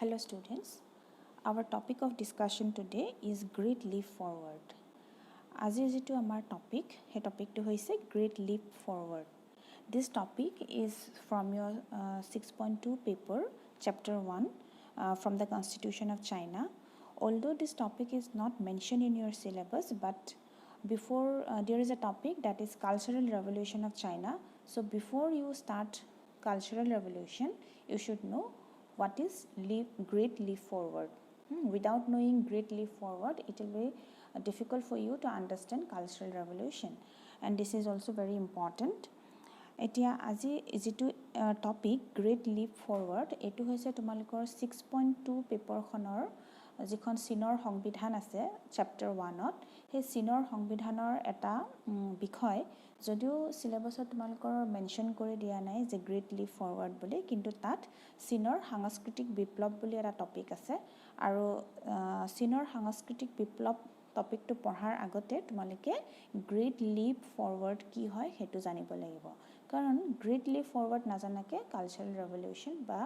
Hello students, our topic of discussion today is Great Leap Forward. আজি যেটো আমাৰ topic, he topic to hoise Great Leap Forward. This topic is from your 6.2 paper, chapter 1 from the Constitution of China. Although this topic is not mentioned in your syllabus, but before there is a topic that is Cultural Revolution of China. So before you start Cultural Revolution, you should know what is Great Leap Forward. Without knowing Great Leap Forward, it will be difficult for you to understand Cultural Revolution, and this is also very important. এতিয়া আজি যেটো topic great leap forward এটো হৈছে তোমালোকৰ 6.2 পেপাৰখনৰ যিখন চীনৰ সংবিধান আছে চেপ্টাৰ 1ত সেই চীনৰ সংবিধানৰ এটা বিষয় যদিও সিলেবাসত তোমালোকৰ মেনশন কৰি দিয়া নাই যে গ্ৰেট লিপ ফৰৱাৰ্ড বুলি কিন্তু তাত চীনৰ সাংস্কৃতিক বিপ্লৱ বুলি এটা টপিক আছে আৰু চীনৰ সাংস্কৃতিক বিপ্লৱ টপিকটো পঢ়াৰ আগতে তোমালোকে গ্ৰেট লিপ ফৰৱাৰ্ড কি হয় হেতু জানিব লাগিব কাৰণ গ্ৰেট লিপ ফৰৱাৰ্ড নাজানাকে কালচাৰেল ৰেভলিউশন বা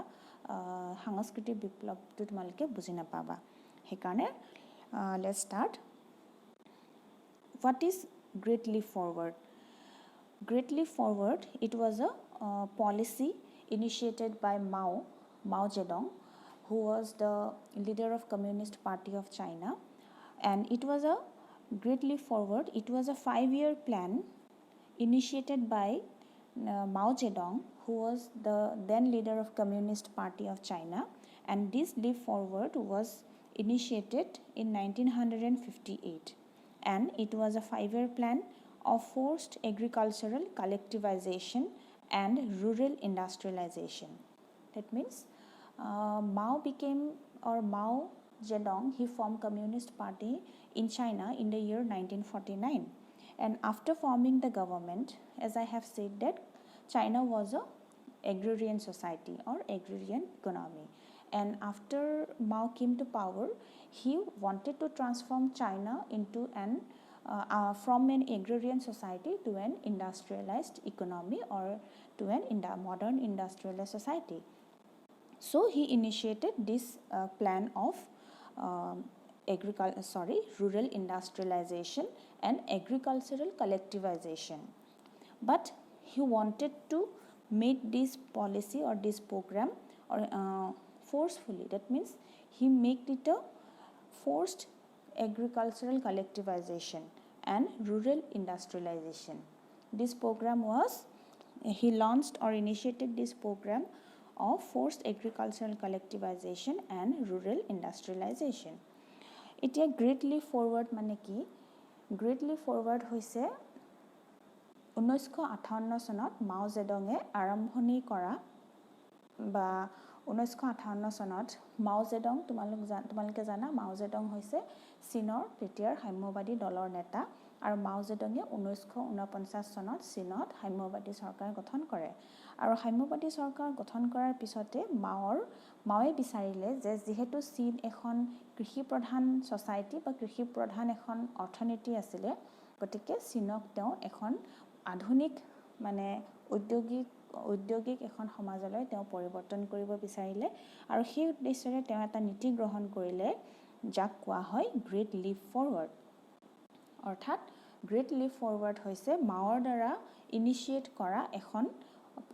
সাংস্কৃতিক বিপ্লৱটো তোমালোকে বুজি নাপাবা হেকাৰণে let's start What is Great Leap Forward? Great Leap Forward, it was a policy initiated by Mao Zedong, who was the leader of Communist Party of China. And it was a Great Leap Forward. It was a 5-year plan initiated by Mao Zedong, who was the then leader of Communist Party of China. And this leap forward was initiated in 1958. And it was a 5-year plan of forced agricultural collectivization and rural industrialization. That means Mao Zedong, he formed Communist Party in China in the year 1949. And after forming the government, as I have said that China was a agrarian society or agrarian economy. And after Mao came to power, he wanted to transform China into from an agrarian society to an industrialized economy or to an modern industrialized society. So he initiated this plan of rural industrialization and agricultural collectivization. But he wanted to make this policy or this program or forcefully. That means he made it a forced agricultural collectivization and rural industrialization. This program was, he launched or initiated this program of forced agricultural collectivization and rural industrialization. এতিয়া great leap forward মানে কি great leap forward হৈছে 1958 চনত মাও জেডঙে আৰম্ভণি কৰা বা 1958 চনত মাও জেডং তোমালোকে জানা মাও জেডং হৈছে চীনৰ তেতিয়াৰ সাম্যবাদী দলৰ নেতা আৰু মাও জেডঙে 1949 চনত চীনত সাম্যবাদী চৰকাৰ গঠন কৰে আৰু সাম্যবাদী চৰকাৰ গঠন কৰাৰ পিছতে মাৱে বিচাৰিলে যে যেহেতু চীন এখন কৃষি প্ৰধান সোসাইটি বা কৃষি প্ৰধান এখন অৰ্থনীতি আছিল গতিকে চীনক তেওঁ এখন আধুনিক মানে ঔদ্যোগিক এখন সমাজলৈ তেওঁ পৰিৱৰ্তন কৰিব বিচাৰিলে আৰু সেই উদ্দেশ্যৰে তেওঁ এটা নীতি গ্ৰহণ কৰিলে যাক কোৱা হয় গ্ৰেট লিপ ফৰৱাৰ্ড অৰ্থাৎ গ্ৰেট লিপ ফৰৱাৰ্ড হৈছে মাওৰ দ্বাৰা ইনিশিয়েট কৰা এখন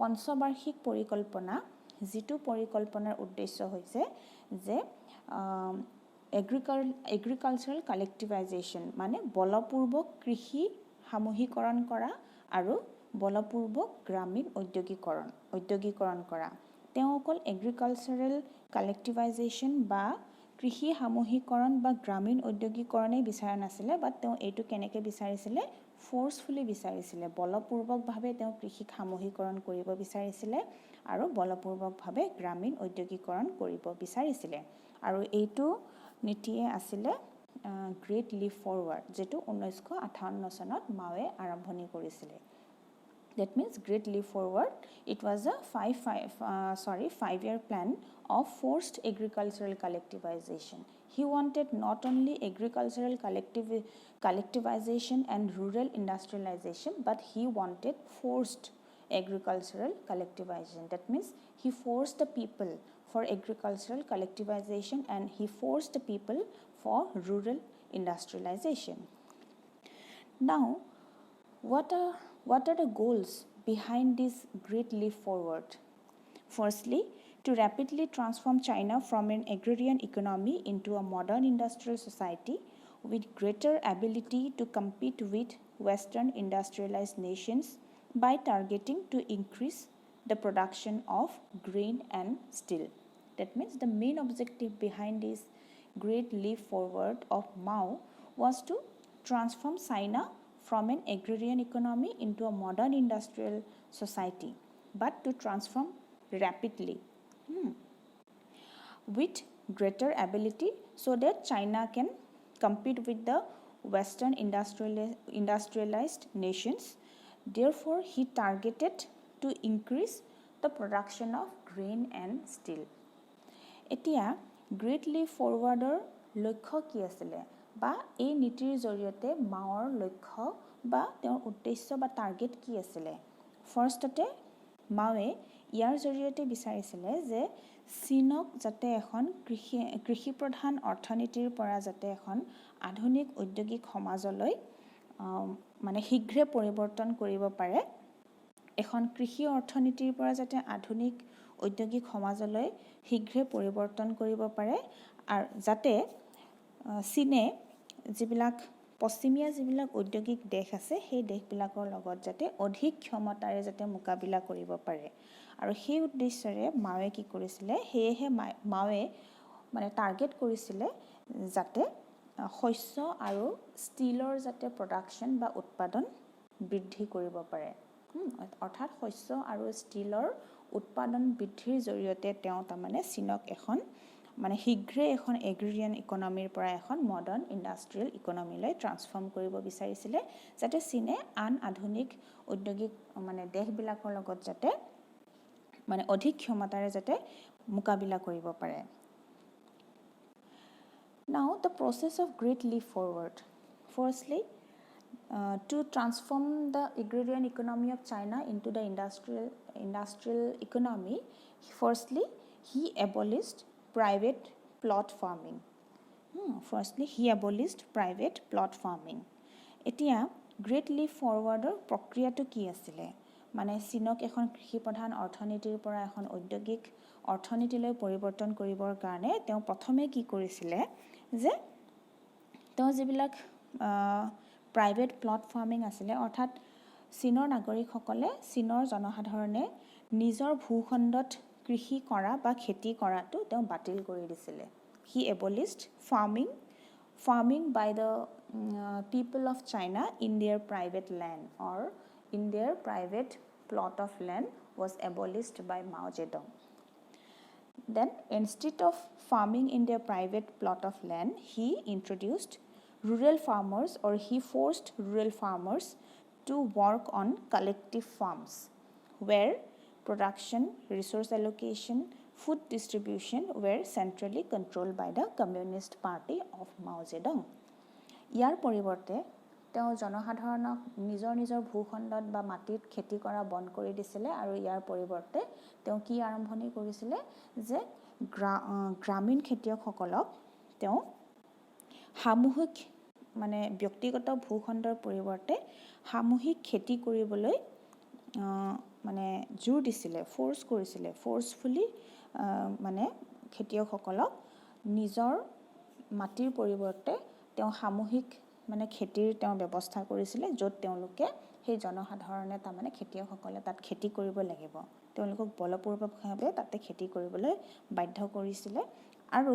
পঞ্চবাৰ্ষিক পৰিকল্পনা যিটো পৰিকল্পনাৰ উদ্দেশ্য হৈছে যে এগ্ৰিকালচাৰাল কালেক্টিভাইজেশ্যন মানে বলপূৰ্বক কৃষি সামূহিকৰণ কৰা আৰু বলপূৰ্বক গ্ৰামীণ ঔদ্যোগিকৰণ কৰা তেওঁ অকল এগ্ৰিকালচাৰেল কালেক্টিভাইজেশ্যন বা কৃষি সামূহিকৰণ বা গ্ৰামীণ ঔদ্যোগিকৰণেই বিচাৰা নাছিলে বাট তেওঁ এইটো কেনেকৈ বিচাৰিছিলে ফোৰ্সফুলি বিচাৰিছিলে বলপূৰ্বকভাৱে তেওঁ কৃষিক সামূহিকৰণ কৰিব বিচাৰিছিলে আৰু বলপূৰ্বকভাৱে গ্ৰামীণ ঔদ্যোগিকৰণ কৰিব বিচাৰিছিলে আৰু এইটো নীতিয়ে আছিলে গ্ৰেট লিপ ফৰৱাৰ্ড যেটো 1958 চনত মাৱে আৰম্ভণি কৰিছিলে That means Great Leap Forward, it was a 5-year plan of forced agricultural collectivization. He wanted not only agricultural collectivization and rural industrialization, but he wanted forced agricultural collectivization. That means he forced the people for agricultural collectivization, and he forced the people for rural industrialization. Now, what are the goals behind this great leap forward? Firstly, to rapidly transform China from an agrarian economy into a modern industrial society with greater ability to compete with Western industrialized nations by targeting to increase the production of grain and steel. That means the main objective behind this great leap forward of Mao was to transform China from an agrarian economy into a modern industrial society, but to transform rapidly with greater ability so that China can compete with the Western industrialized nations. Therefore, he targeted to increase the production of grain and steel. এতিয়া great leap ফৰৱাৰ্ডৰ লক্ষ্য কি আছিলে বা এই নীতিৰ জৰিয়তে মাওৰ লক্ষ্য বা তেওঁৰ উদ্দেশ্য বা টাৰ্গেট কি আছিলে? ফাৰ্ষ্টতে মাওৱে ইয়াৰ জৰিয়তে বিচাৰিছিলে যে চীনক যাতে এখন কৃষি প্ৰধান অৰ্থনীতিৰ পৰা যাতে এখন আধুনিক ঔদ্যোগিক সমাজলৈ মানে শীঘ্ৰে পৰিৱৰ্তন কৰিব পাৰে, এখন কৃষি অৰ্থনীতিৰ পৰা যাতে আধুনিক ঔদ্যোগিক সমাজলৈ শীঘ্ৰে পৰিৱৰ্তন কৰিব পাৰে, আৰু যাতে চীনে যিবিলাক পশ্চিমীয়া যিবিলাক ঔদ্যোগিক দেশ আছে সেই দেশবিলাকৰ লগত যাতে অধিক ক্ষমতাৰে যাতে মোকাবিলা কৰিব পাৰে। আৰু সেই উদ্দেশ্যৰে মাওৱে কি কৰিছিলে, সেয়েহে মাওৱে মানে টাৰ্গেট কৰিছিলে যাতে শস্য আৰু ষ্টীলৰ যাতে প্ৰডাকশ্যন বা উৎপাদন বৃদ্ধি কৰিব পাৰে। অৰ্থাৎ শস্য আৰু ষ্টীলৰ উৎপাদন বৃদ্ধিৰ জৰিয়তে তেওঁ তাৰমানে চীনক এখন মানে শীঘ্ৰে এখন এগ্ৰিৰিয়ান ইকনমিৰ পৰা এখন মডাৰ্ণ ইণ্ডাষ্ট্ৰিয়েল ইকনমিলৈ ট্ৰান্সফৰ্ম কৰিব বিচাৰিছিলে, যাতে চীনে আন আধুনিক ঔদ্যোগিক মানে দেশবিলাকৰ লগত যাতে মানে অধিক ক্ষমতাৰে যাতে মোকাবিলা কৰিব পাৰে। Now, the process of great leap forward. Firstly, to transform the agrarian economy of China into the industrial economy, firstly, he abolished private plot farming. এতিয়া গ্ৰেট লিপ ফৰৱাৰ্ডৰ প্ৰক্ৰিয়াটো কি আছিলে? মানে চীনক এখন কৃষি প্ৰধান অৰ্থনীতিৰ পৰা এখন ঔদ্যোগিক অৰ্থনীতিলৈ পৰিৱৰ্তন কৰিবৰ কাৰণে তেওঁ প্ৰথমে কি কৰিছিলে যে তেওঁ যিবিলাক প্ৰাইভেট প্লট ফাৰ্মিং আছিলে, অৰ্থাৎ চীনৰ নাগৰিকসকলে চীনৰ জনসাধাৰণে নিজৰ ভূখণ্ডত কৃষি কৰা বা খেতি কৰাটো তেওঁ বাতিল কৰি দিছিলে। He abolished farming by the people of China in their private land or in their private plot of land was abolished by Mao Zedong. Then instead of farming in their private plot of land, he introduced rural farmers, or he forced rural farmers to work on collective farms where production, resource allocation, food distribution were centrally controlled by the Communist Party of Mao Zedong. ইয়াৰ পৰিৱৰ্তে তেওঁ জনসাধাৰণক নিজৰ নিজৰ ভূখণ্ডত বা মাটিত খেতি কৰা বন্ধ কৰি দিছিলে, আৰু ইয়াৰ পৰিৱৰ্তে তেওঁ কি আৰম্ভণি কৰিছিলে যে গ্ৰামীণ খেতিয়কসকলক তেওঁ সামূহিক মানে ব্যক্তিগত ভূখণ্ডৰ পৰিৱৰ্তে সামূহিক খেতি কৰিবলৈ মানে জোৰ দিছিলে, ফ'ৰ্চফুলি মানে খেতিয়কসকলক নিজৰ মাটিৰ পৰিৱৰ্তে তেওঁ সামূহিক মানে খেতিৰ তেওঁ ব্যৱস্থা কৰিছিলে, য'ত তেওঁলোকে সেই জনসাধাৰণে তাৰমানে খেতিয়কসকলে তাত খেতি কৰিব লাগিব, তেওঁলোকক বলপূৰ্বকভাৱে তাতে খেতি কৰিবলৈ বাধ্য কৰিছিলে। আৰু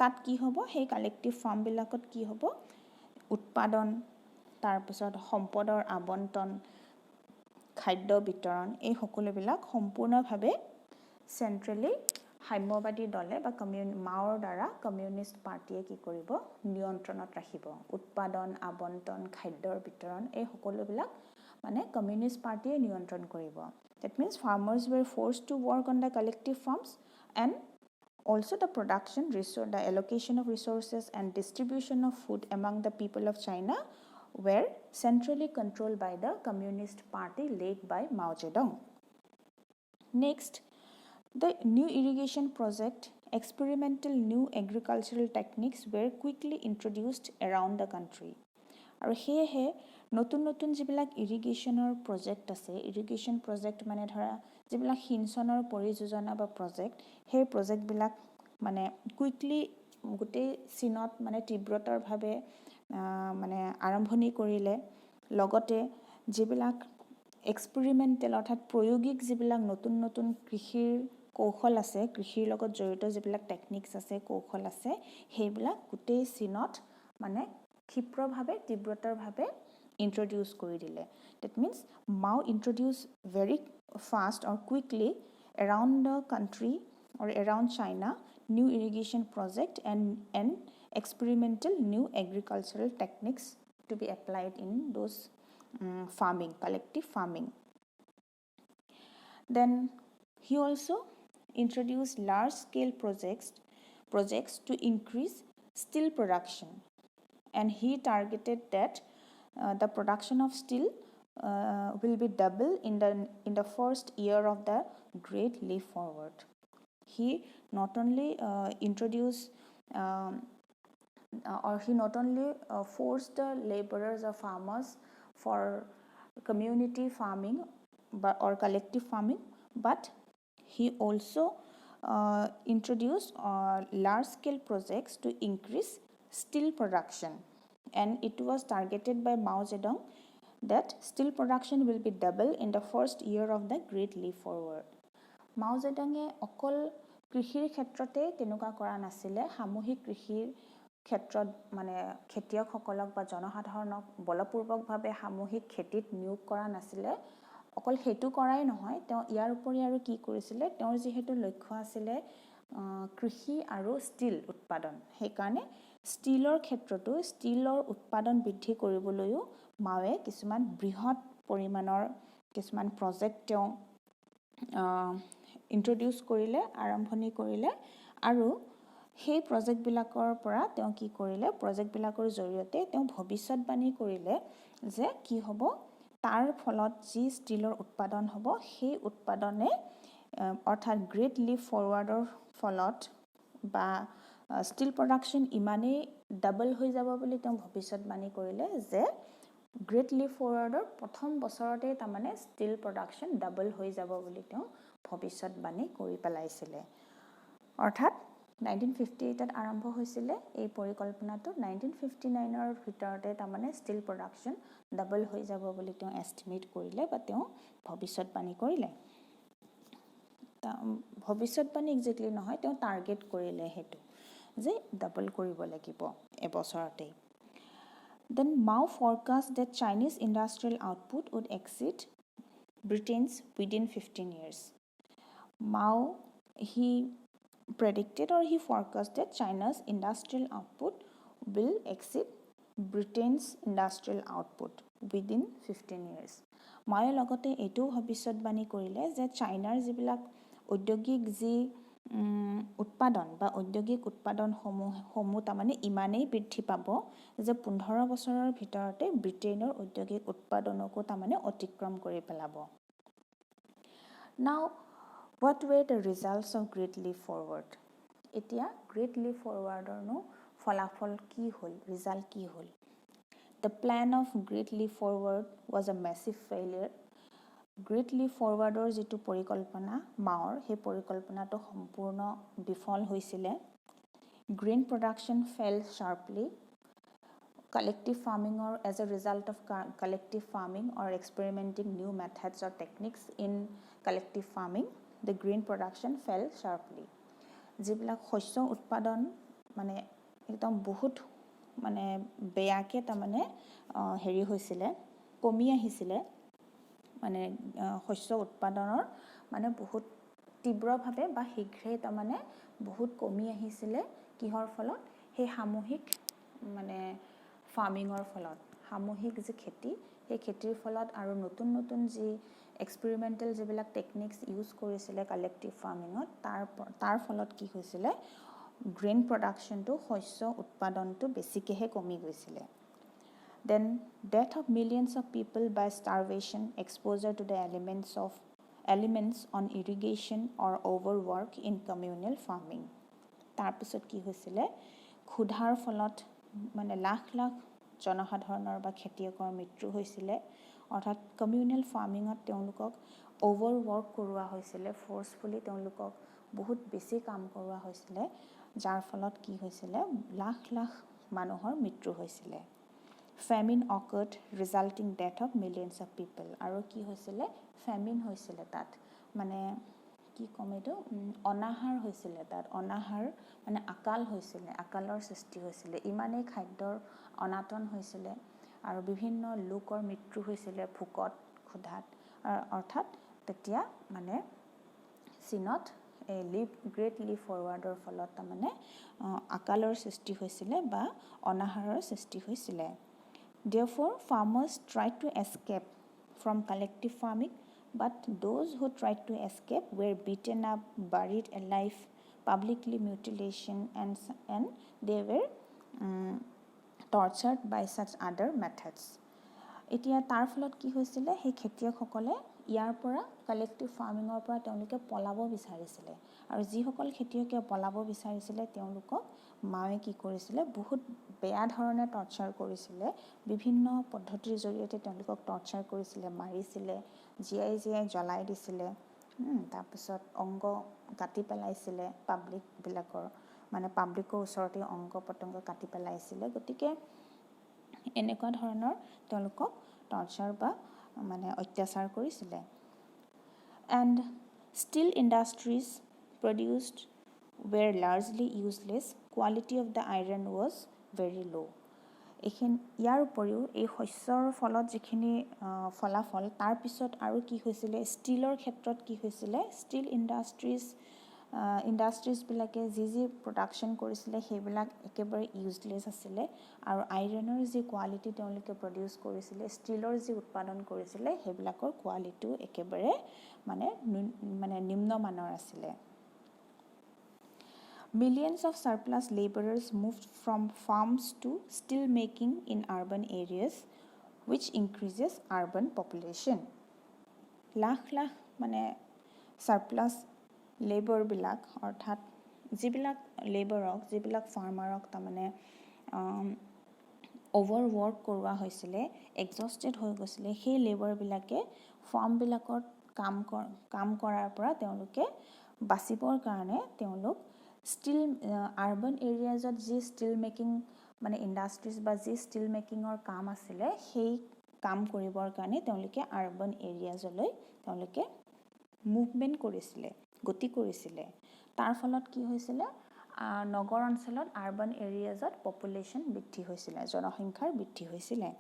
তাত কি হ'ব, সেই কালেক্টিভ ফাৰ্মবিলাকত কি হ'ব, উৎপাদন, তাৰপিছত সম্পদৰ আবণ্টন, খাদ্য বিতৰণ, এই সকলোবিলাক সম্পূৰ্ণভাৱে চেণ্ট্ৰেলি সাম্যবাদী দলে বা মাওৰ দ্বাৰা কমিউনিষ্ট পাৰ্টিয়ে কি কৰিব, নিয়ন্ত্ৰণত ৰাখিব। উৎপাদন, আবণ্টন, খাদ্যৰ বিতৰণ, এই সকলোবিলাক মানে কমিউনিষ্ট পাৰ্টিয়ে নিয়ন্ত্ৰণ কৰিব। That means farmers were forced to work on the collective farms, and also the production, the allocation of resources and distribution of food among the people of China were centrally controlled by the Communist Party led by Mao Zedong. Next, The new irrigation project, experimental new agricultural techniques were quickly introduced around the country. আৰু সেয়েহে নতুন নতুন যিবিলাক ইৰিগেশ্যনৰ project আছে, irrigation project মানে ধৰা যিবিলাক সিঞ্চনৰ পৰিযোজনা বা প্ৰজেক্ট, সেই প্ৰজেক্টবিলাক মানে কুইকলি গোটেই চীনত মানে তীব্ৰতৰভাৱে মানে আৰম্ভণি কৰিলে। লগতে যিবিলাক এক্সপেৰিমেণ্টেল অৰ্থাৎ প্ৰায়োগিক যিবিলাক নতুন নতুন কৃষিৰ কৌশল আছে, কৃষিৰ লগত জড়িত যিবিলাক টেকনিক্স আছে, কৌশল আছে, সেইবিলাক গোটেই চীনত মানে ক্ষিপ্ৰভাৱে তীব্ৰতৰভাৱে ইন্ট্ৰডিউচ কৰি দিলে। That means Mao introduce very fast or quickly around the country or around China new irrigation project and experimental new agricultural techniques to be applied in those farming, collective farming. Then he also introduced large-scale projects to increase steel production, and he targeted that the production of steel will be double in the first year of the Great Leap Forward. He not only introduced or he not only forced the laborers or farmers for community farming or collective farming, but he also introduced large-scale projects to increase steel production, and it was targeted by Mao Zedong that steel production will be double in the first year of the Great Leap Forward. Mao Zedonge অকল কৃষিৰ ক্ষেত্ৰতে তেনেকুৱা কৰা নাছিলে, সামূহিক কৃষিৰ ক্ষেত্ৰত মানে খেতিয়কসকলক বা জনসাধাৰণক বলপূৰ্বকভাৱে সামূহিক খেতিত নিয়োগ কৰা নাছিলে। অকল সেইটো কৰাই নহয়, তেওঁ ইয়াৰ উপৰি আৰু কি কৰিছিলে, তেওঁৰ যিহেতু লক্ষ্য আছিলে কৃষি আৰু ষ্টীল উৎপাদন, সেইকাৰণে ষ্টীলৰ ক্ষেত্ৰতো ষ্টীলৰ উৎপাদন বৃদ্ধি কৰিবলৈও মাৱে কিছুমান বৃহৎ পৰিমাণৰ কিছুমান প্ৰজেক্ট তেওঁ ইন্ট্ৰডিউচ কৰিলে, আৰম্ভণি কৰিলে। আৰু সেই প্ৰজেক্টবিলাকৰ পৰা তেওঁ কি কৰিলে, প্ৰজেক্টবিলাকৰ জৰিয়তে তেওঁ ভৱিষ্যতবাণী কৰিলে যে কি হ'ব, তাৰ ফলত যি ষ্টীলৰ উৎপাদন হ'ব, সেই উৎপাদনে অৰ্থাৎ গ্ৰেট লিপ ফৰৱাৰ্ডৰ ফলত বা ষ্টীল প্ৰডাকশ্যন ইমানেই ডাবল হৈ যাব বুলি তেওঁ ভৱিষ্যতবাণী কৰিলে যে গ্ৰেট লিপ ফৰৱাৰ্ডৰ প্ৰথম বছৰতেই তাৰমানে ষ্টীল প্ৰডাকশ্যন ডাবল হৈ যাব বুলি তেওঁ ভৱিষ্যতবাণী কৰি পেলাইছিলে। অৰ্থাৎ 1958ত আৰম্ভ হৈছিলে এই পৰিকল্পনাটো, 1959ৰ ভিতৰতে তাৰমানে ষ্টীল প্ৰডাকশ্যন ডাবল হৈ যাব বুলি তেওঁ এষ্টিমেট কৰিলে বা তেওঁ ভৱিষ্যতবাণী কৰিলে। ভৱিষ্যতবাণী একজেক্টলি নহয়, তেওঁ টাৰ্গেট কৰিলে সেইটো যে ডাবল কৰিব লাগিব এবছৰতেই। Then Mao forecast that Chinese industrial output would exceed Britain's within 15 years. Mao, he predicted or he forecasted China's industrial output will exceed Britain's industrial output within 15 years. মায়ে লগতে এইটো ভৱিষ্যতবাণী কৰিলে যে চাইনাৰ যিবিলাক ঔদ্যোগিক যি উৎপাদন বা ঔদ্যোগিক উৎপাদনসমূহ তাৰমানে ইমানেই বৃদ্ধি পাব যে 15 বছৰৰ ভিতৰতে ব্ৰিটেইনৰ ঔদ্যোগিক উৎপাদনকো তাৰমানে অতিক্ৰম কৰি পেলাব। Now, what were the results of Great Leap Forward? এতিয়া Great Leap Forwardৰনো ফলাফল কি হ'ল, ৰিজাল্ট কি হ'ল? The plan of Great Leap Forward was a massive failure. Great Leap Forwardৰ যিটো পৰিকল্পনা মাওৰ, সেই পৰিকল্পনাটো সম্পূৰ্ণ বিফল হৈছিলে। Grain production fell sharply. Collective farming, or as a result of collective farming or experimenting new methods or techniques in collective farming, the grain production fell sharply. যিবিলাক শস্য উৎপাদন মানে একদম বহুত মানে বেয়াকে তাৰমানে হেৰি হৈছিলে, কমি আহিছিলে, মানে শস্য উৎপাদনৰ মানে বহুত তীব্ৰভাৱে বা শীঘ্ৰেই তাৰমানে বহুত কমি আহিছিলে। কিহৰ ফলত? সেই সামূহিক মানে ফাৰ্মিঙৰ ফলত, সামূহিক যি খেতি, সেই খেতিৰ ফলত আৰু নতুন নতুন যি এক্সপেৰিমেণ্টেল যিবিলাক টেকনিক্স ইউজ কৰিছিলে কালেক্টিভ ফাৰ্মিঙত, তাৰ ফলত কি হৈছিলে, গ্ৰেইন প্ৰডাকশ্যনটো, শস্য উৎপাদনটো বেছিকৈহে কমি গৈছিলে। Then death of millions of people by starvation, exposure to the elements of elements on irrigation or overwork in communal farming. তাৰপিছত কি হৈছিলে ক্ষুধাৰ ফলত মানে লাখ লাখ জনসাধাৰণৰ বা খেতিয়কৰ মৃত্যু হৈছিলে অৰ্থাৎ কমিউনেল ফাৰ্মিঙত তেওঁলোকক অভাৰৱৰ্ক কৰোৱা হৈছিলে ফ'ৰ্চফুলি তেওঁলোকক বহুত বেছি কাম কৰোৱা হৈছিলে যাৰ ফলত কি হৈছিলে লাখ লাখ মানুহৰ মৃত্যু হৈছিলে famine occurred resulting death of millions of people আৰু কি হৈছিলে famine হৈছিলে তাত মানে কি কম এইটো অনাহাৰ হৈছিলে তাত অনাহাৰ মানে আকাল হৈছিলে আকালৰ সৃষ্টি হৈছিলে ইমানেই খাদ্যৰ অনাটন হৈছিলে আৰু বিভিন্ন লোকৰ মৃত্যু হৈছিলে ভোকত ক্ষুধাত অৰ্থাৎ তেতিয়া মানে চীনত গ্ৰেট লিপ ফৰৱাৰ্ডৰ ফলত তাৰমানে আকালৰ সৃষ্টি হৈছিলে বা অনাহাৰৰ সৃষ্টি হৈছিলে Therefore, farmers tried to escape from collective farming, but those who tried to escape were beaten up, buried alive, publicly mutilation, and they were tortured by such other methods. এতিয়া তাৰ ফলত কি হৈছিলে সেই খেতিয়কসকলে ইয়াৰ পৰা কালেক্টিভ ফাৰ্মিঙৰ পৰা তেওঁলোকে পলাব বিচাৰিছিলে আৰু যিসকল খেতিয়কে পলাব বিচাৰিছিলে তেওঁলোকক মায়ে কি কৰিছিলে বহুত বেয়া ধৰণে টৰ্চাৰ কৰিছিলে বিভিন্ন পদ্ধতিৰ জৰিয়তে তেওঁলোকক টৰ্চাৰ কৰিছিলে মাৰিছিলে জীয়াই জীয়াই জ্বলাই দিছিলে তাৰপিছত অংগ কাটি পেলাইছিলে পাব্লিকবিলাকৰ মানে পাব্লিকৰ ওচৰতে অংগ পতংগ কাটি পেলাইছিলে গতিকে এনেকুৱা ধৰণৰ তেওঁলোকক টৰ্চাৰ বা মানে অত্যাচাৰ কৰিছিলে and steel industries produced were largely useless quality of the iron was very low ইয়াৰ উপৰিও এই শস্যৰ ফলত যিখিনি ফলাফল তাৰ পিছত আৰু কি হৈছিলে ষ্টিলৰ ক্ষেত্ৰত কি হৈছিলে ষ্টিল ইণ্ডাষ্ট্ৰিজবিলাকে যি প্ৰডাকশ্যন কৰিছিলে সেইবিলাক একেবাৰে ইউজলেছ আছিলে আৰু আইৰণৰ যি কোৱালিটি তেওঁলোকে প্ৰডিউচ কৰিছিলে ষ্টিলৰ যি উৎপাদন কৰিছিলে সেইবিলাকৰ কোৱালিটিও একেবাৰে মানে নিম্নমানৰ আছিলে Millions of surplus laborers moved from farms to steel making in urban areas, which increases urban population. Lakh lakh মানে surplus labor বিলাক অৰ্থাৎ যিবিলাক লেবাৰক যিবিলাক ফাৰ্মাৰক তাৰমানে অভাৰৱৰ্ক কৰোৱা হৈছিলে এক্সস্টেড হৈ গৈছিলে সেই লেবাৰবিলাকে ফাৰ্মবিলাকত কাম কৰাৰ পৰা তেওঁলোকে বাচিবৰ কাৰণে তেওঁলোক ষ্টিল আৰ্বান এৰিয়াজত যি ষ্টিল মেকিং মানে ইণ্ডাষ্ট্ৰিজ বা যি ষ্টিল মেকিঙৰ কাম আছিলে সেই কাম কৰিবৰ কাৰণে তেওঁলোকে আৰ্বান এৰিয়াজলৈ তেওঁলোকে মুভমেণ্ট কৰিছিলে গতি কৰিছিলে তাৰ ফলত কি হৈছিলে নগৰ অঞ্চলত আৰ্বান এৰিয়াজত পপুলেশ্যন বৃদ্ধি হৈছিলে জনসংখ্যাৰ বৃদ্ধি হৈছিলে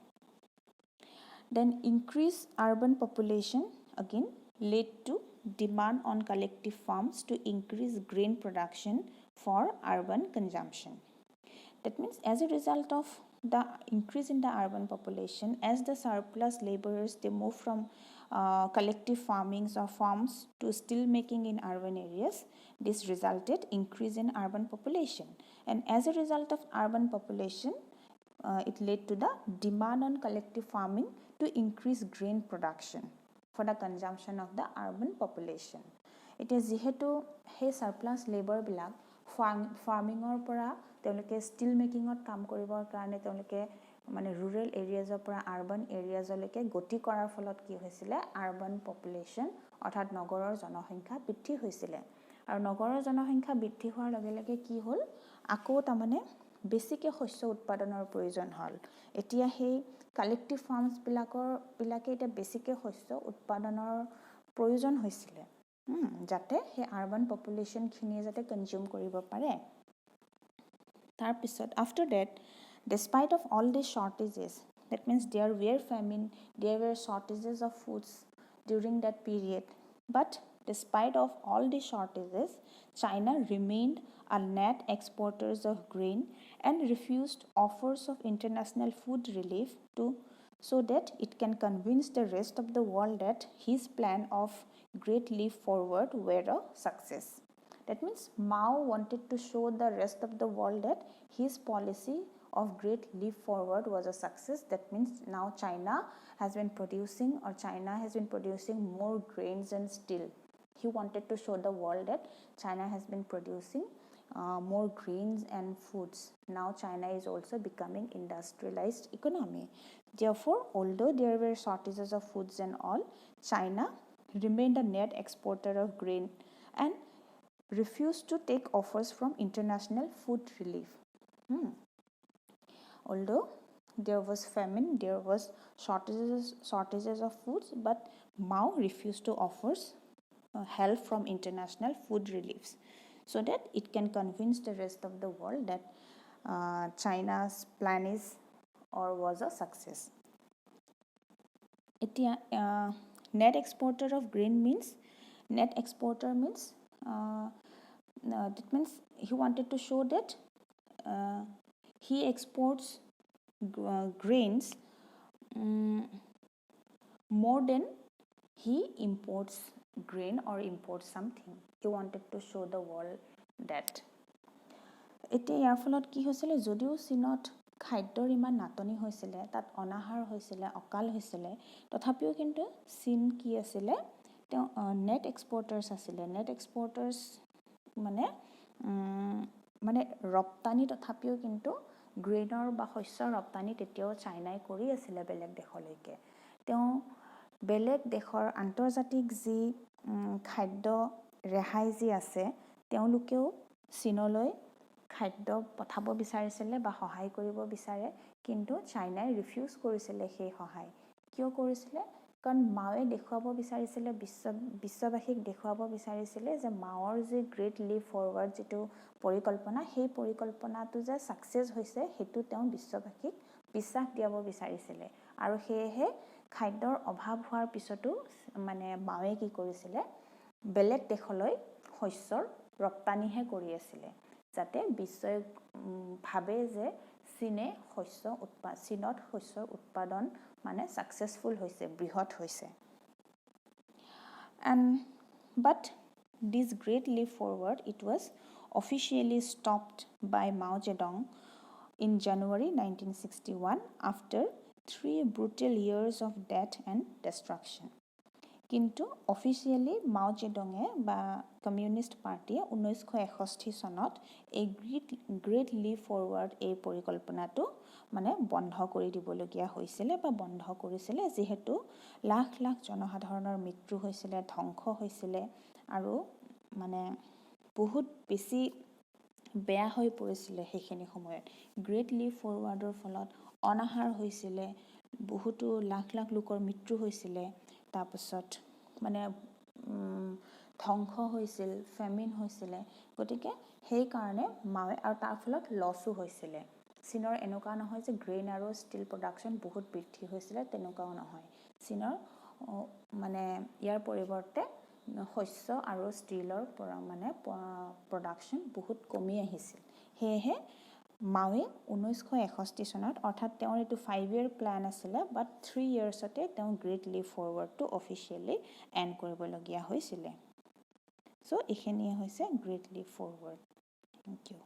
Then increased urban population again led to demand on collective farms to increase grain production for urban consumption. That means as a result of the increase in the urban population, as the surplus laborers they move from collective farmings or farms to steel making in urban areas, this resulted increase in urban population. And as a result of urban population, it led to the demand on collective farming to increase grain production for the consumption of the urban population. এতিয়া যিহেতু সেই সাৰপ্লাস লেবাৰবিলাক ফাৰ্মিঙৰ পৰা তেওঁলোকে still মেকিঙত কাম কৰিবৰ কাৰণে তেওঁলোকে মানে ৰুৰেল এৰিয়াজৰ পৰা আৰ্বান এৰিয়াজলৈকে গতি কৰাৰ ফলত কি হৈছিলে আৰ্বান পপুলেশ্যন অৰ্থাৎ নগৰৰ জনসংখ্যা বৃদ্ধি হৈছিলে আৰু নগৰৰ জনসংখ্যা বৃদ্ধি হোৱাৰ লগে লগে কি হ'ল আকৌ তাৰমানে বেছিকে শস্য উৎপাদনৰ প্ৰয়োজন হ'ল এতিয়া সেই কালেক্টিভ ফাৰ্মছবিলাকে এতিয়া বেছিকে শস্য উৎপাদনৰ প্ৰয়োজন হৈছিলে যাতে সেই আৰ্বান পপুলেশ্যনখিনিয়ে যাতে কনজিউম কৰিব পাৰে তাৰপিছত after that despite of all these shortages that means there were shortages of foods during that period but despite of all these shortages China remained a net exporters of grain and refused offers of international food relief so that it can convince the rest of the world that his plan of Great Leap Forward were a success. That means Mao wanted to show the rest of the world that his policy of Great Leap Forward was a success. That means now China has been producing more grains and steel. He wanted to show the world that China has been producing more grains and foods. Now China is also becoming industrialized economy. Therefore, although there were shortages of foods and all, China remained a net exporter of grain and refused to take offers from international food relief. Although there was famine, there was shortages of foods, but Mao refused to offer help from international food reliefs so that it can convince the rest of the world that China's plan is or was a success. Net exporter of grain means that means he wanted to show that he exports grains more than he imports grain or imports something. He wanted to show the world that. এতিয়া ইয়াৰ ফলত কি হৈছিলে, যদিও চীনত খাদ্যৰ ইমান নাটনি হৈছিলে, তাত অনাহাৰ হৈছিলে, অকাল হৈছিলে, তথাপিও কিন্তু চীন কি আছিলে, তেওঁ নেট এক্সপৰ্টাৰ্ছ আছিলে. নেট এক্সপৰ্টাৰ্ছ মানে ৰপ্তানি তথাপিও কিন্তু গ্ৰেইনৰ বা শস্যৰ ৰপ্তানি তেতিয়াও চাইনাই কৰি আছিলে বেলেগ দেশলৈকে. তেওঁ বেলেগ দেশৰ আন্তৰ্জাতিক যি খাদ্য ৰেহাই যি আছে, তেওঁলোকেও চীনলৈ খাদ্য পঠাব বিচাৰিছিলে বা সহায় কৰিব বিচাৰে, কিন্তু চাইনাই ৰিফিউজ কৰিছিলে সেই সহায়. কিয় কৰিছিলে? কাৰণ মাৱে দেখুৱাব বিচাৰিছিলে, বিশ্ববাসীক দেখুৱাব বিচাৰিছিলে যে মাৱৰ যি গ্ৰেট লিপ ফৰৱাৰ্ড যিটো পৰিকল্পনা, সেই পৰিকল্পনাটো যে ছাকচেছ হৈছে সেইটো তেওঁ বিশ্ববাসীক বিশ্বাস দিয়াব বিচাৰিছিলে. আৰু সেয়েহে খাদ্যৰ অভাৱ হোৱাৰ পিছতো মাৱে কি কৰিছিলে, বেলেগ দেশলৈ শস্যৰ ৰপ্তানিহে কৰি আছিলে, যাতে বিশ্বই ভাবে যে চীনত শস্যৰ উৎপাদন ছাকচেছফুল হৈছে, বৃহৎ হৈছে. But this great leap forward, it was officially stopped by Mao Zedong in January 1961 after 3 brutal years of death and destruction. কিন্তু অফিচিয়েলি মাও জেডঙে বা কমিউনিষ্ট পাৰ্টিয়ে 1961 চনত এই গ্ৰেট লিপ ফৰৱাৰ্ড এই পৰিকল্পনাটো বন্ধ কৰি দিবলগীয়া হৈছিলে বা বন্ধ কৰিছিলে, যিহেতু লাখ লাখ জনসাধাৰণৰ মৃত্যু হৈছিলে, ধ্বংস হৈছিলে আৰু বহুত বেছি বেয়া হৈ পৰিছিলে সেইখিনি সময়ত. গ্ৰেট লিপ ফৰৱাৰ্ডৰ ফলত অনাহাৰ হৈছিলে, বহুতো লাখ লাখ লোকৰ মৃত্যু হৈছিলে, তাৰপিছত ধ্বংস হৈছিল, ফেমিন হৈছিলে. গতিকে সেইকাৰণে মাৱে, আৰু তাৰ ফলত লছো হৈছিলে. চীনৰ এনেকুৱা নহয় যে গ্ৰেইন আৰু ষ্টিল প্ৰডাকশ্যন বহুত বৃদ্ধি হৈছিলে, তেনেকুৱাও নহয়. চীনৰ ইয়াৰ পৰিৱৰ্তে শস্য আৰু ষ্টিলৰ প্ৰডাকশ্যন বহুত কমি আহিছিল. সেয়েহে মাৱে 1961 চনত, অৰ্থাৎ তেওঁৰ এইটো 5 year প্লেন আছিলে, বাট 3 yearsতে তেওঁ গ্ৰেট লিপ ফৰৱাৰ্ডটো অফিচিয়েলি এণ্ড কৰিবলগীয়া হৈছিলে. চ' এইখিনিয়ে হৈছে great leap forward. Thank U.